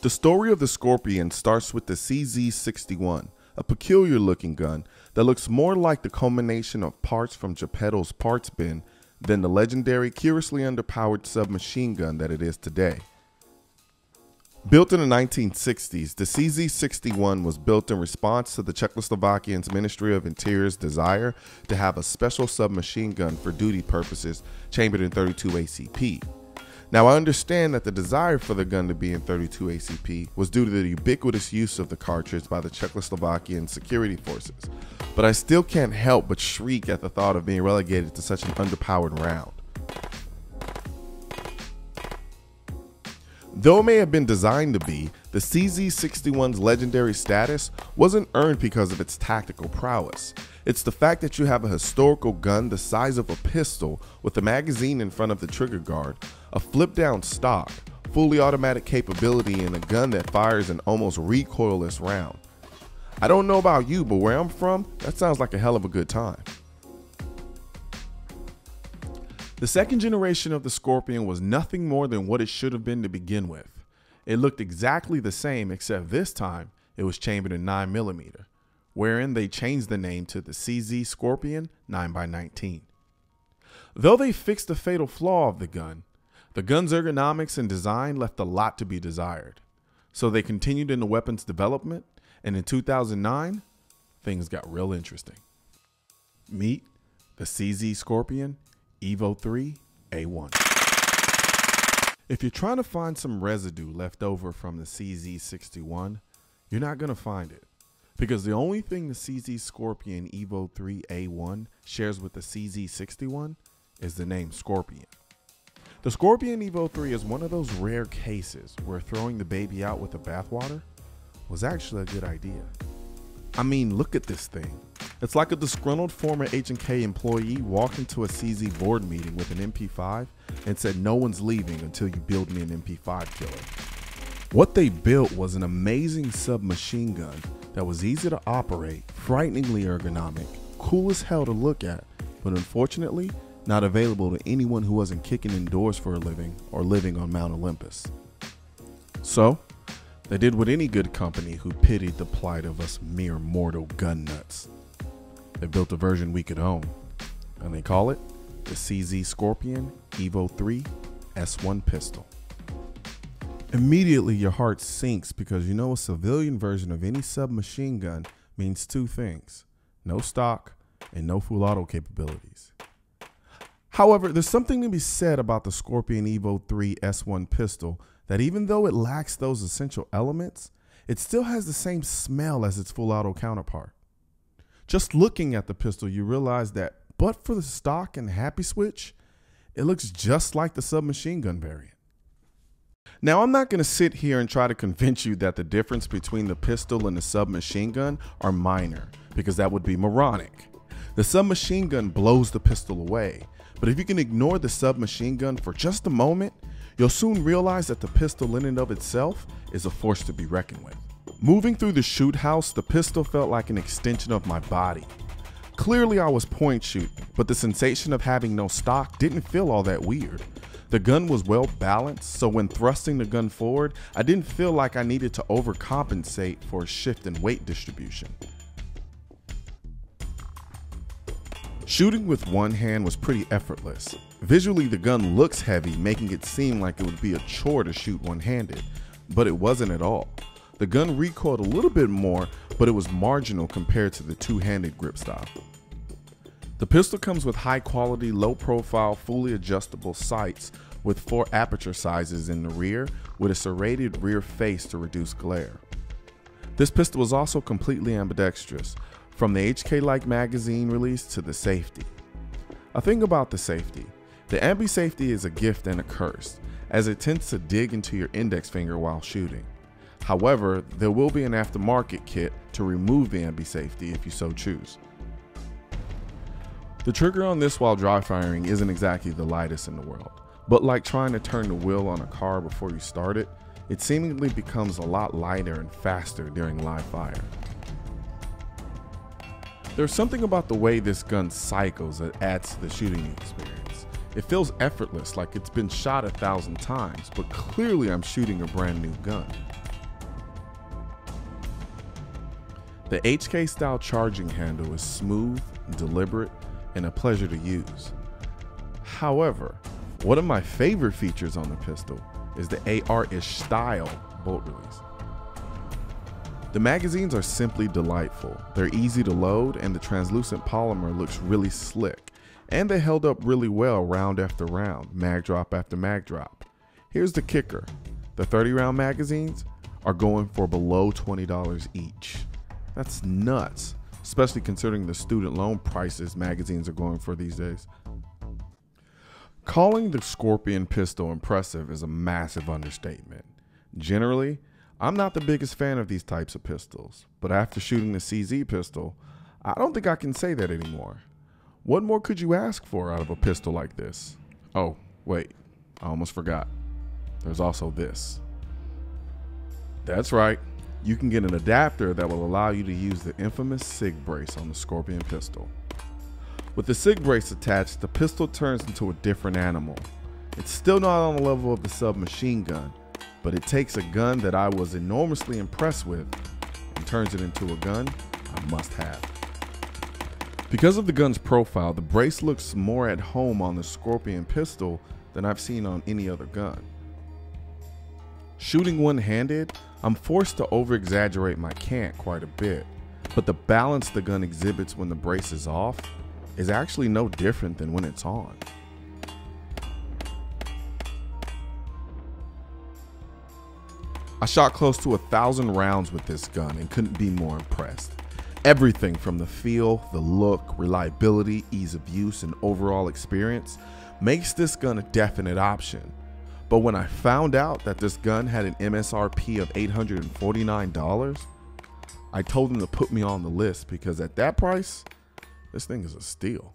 The story of the Scorpion starts with the CZ61, a peculiar looking gun that looks more like the culmination of parts from Geppetto's parts bin than the legendary, curiously underpowered submachine gun that it is today. Built in the 1960s, the CZ61 was built in response to the Czechoslovakian's Ministry of Interior's desire to have a special submachine gun for duty purposes chambered in 32 ACP. Now, I understand that the desire for the gun to be in 32 ACP was due to the ubiquitous use of the cartridge by the Czechoslovakian security forces, but I still can't help but shriek at the thought of being relegated to such an underpowered round. Though it may have been designed to be, the CZ61's legendary status wasn't earned because of its tactical prowess. It's the fact that you have a historical gun the size of a pistol with a magazine in front of the trigger guard, a flip-down stock, fully automatic capability, and a gun that fires an almost recoilless round. I don't know about you, but where I'm from, that sounds like a hell of a good time. The second generation of the Scorpion was nothing more than what it should have been to begin with. It looked exactly the same, except this time it was chambered in 9mm, wherein they changed the name to the CZ Scorpion 9x19. Though they fixed the fatal flaw of the gun's ergonomics and design left a lot to be desired. So they continued in the weapon's development, and in 2009, things got real interesting. Meet the CZ Scorpion EVO 3 A1. If you're trying to find some residue left over from the CZ61, you're not going to find it, because the only thing the CZ Scorpion EVO 3 A1 shares with the CZ61 is the name Scorpion. The Scorpion EVO 3 is one of those rare cases where throwing the baby out with the bathwater was actually a good idea. I mean, look at this thing. It's like a disgruntled former H&K employee walked into a CZ board meeting with an MP5 and said no one's leaving until you build me an MP5 killer. What they built was an amazing submachine gun that was easy to operate, frighteningly ergonomic, cool as hell to look at, but unfortunately not available to anyone who wasn't kicking indoors for a living or living on Mount Olympus. So, they did what any good company who pitied the plight of us mere mortal gun nuts. They built a version we could own, and they call it the CZ Scorpion EVO 3 S1 pistol. Immediately your heart sinks because you know a civilian version of any submachine gun means two things: no stock and no full auto capabilities. However, there's something to be said about the Scorpion EVO 3 S1 pistol that even though it lacks those essential elements, it still has the same smell as its full auto counterpart. Just looking at the pistol, you realize that but for the stock and happy switch, it looks just like the submachine gun variant. Now, I'm not going to sit here and try to convince you that the difference between the pistol and the submachine gun are minor, because that would be moronic. The submachine gun blows the pistol away, but if you can ignore the submachine gun for just a moment, you'll soon realize that the pistol in and of itself is a force to be reckoned with. Moving through the shoot house, the pistol felt like an extension of my body. Clearly I was point shooting, but the sensation of having no stock didn't feel all that weird. The gun was well balanced, so when thrusting the gun forward, I didn't feel like I needed to overcompensate for a shift in weight distribution. Shooting with one hand was pretty effortless. Visually, the gun looks heavy, making it seem like it would be a chore to shoot one-handed, but it wasn't at all. The gun recoiled a little bit more, but it was marginal compared to the two-handed grip style. The pistol comes with high-quality, low-profile, fully adjustable sights with 4 aperture sizes in the rear with a serrated rear face to reduce glare. This pistol is also completely ambidextrous, from the HK-like magazine release to the safety. A thing about the safety: the ambi safety is a gift and a curse, as it tends to dig into your index finger while shooting. However, there will be an aftermarket kit to remove the ambi safety if you so choose. The trigger on this while dry firing isn't exactly the lightest in the world, but like trying to turn the wheel on a car before you start it, it seemingly becomes a lot lighter and faster during live fire. There's something about the way this gun cycles that adds to the shooting experience. It feels effortless, like it's been shot 1,000 times, but clearly I'm shooting a brand new gun. The HK style charging handle is smooth, deliberate, and a pleasure to use. However, one of my favorite features on the pistol is the AR-ish style bolt release. The magazines are simply delightful. They're easy to load and the translucent polymer looks really slick. And they held up really well round after round, mag drop after mag drop. Here's the kicker. The 30-round magazines are going for below $20 each. That's nuts, especially considering the student loan prices magazines are going for these days. Calling the Scorpion pistol impressive is a massive understatement. Generally, I'm not the biggest fan of these types of pistols, but after shooting the CZ pistol, I don't think I can say that anymore. What more could you ask for out of a pistol like this? Oh, wait, I almost forgot. There's also this. That's right, you can get an adapter that will allow you to use the infamous SIG brace on the Scorpion pistol. With the SIG brace attached, the pistol turns into a different animal. It's still not on the level of the submachine gun, but it takes a gun that I was enormously impressed with and turns it into a gun I must have. Because of the gun's profile, the brace looks more at home on the Scorpion pistol than I've seen on any other gun. Shooting one-handed, I'm forced to over-exaggerate my cant quite a bit, but the balance the gun exhibits when the brace is off is actually no different than when it's on. I shot close to 1,000 rounds with this gun and couldn't be more impressed. Everything from the feel, the look, reliability, ease of use, and overall experience makes this gun a definite option. But when I found out that this gun had an MSRP of $849, I told them to put me on the list because at that price, this thing is a steal.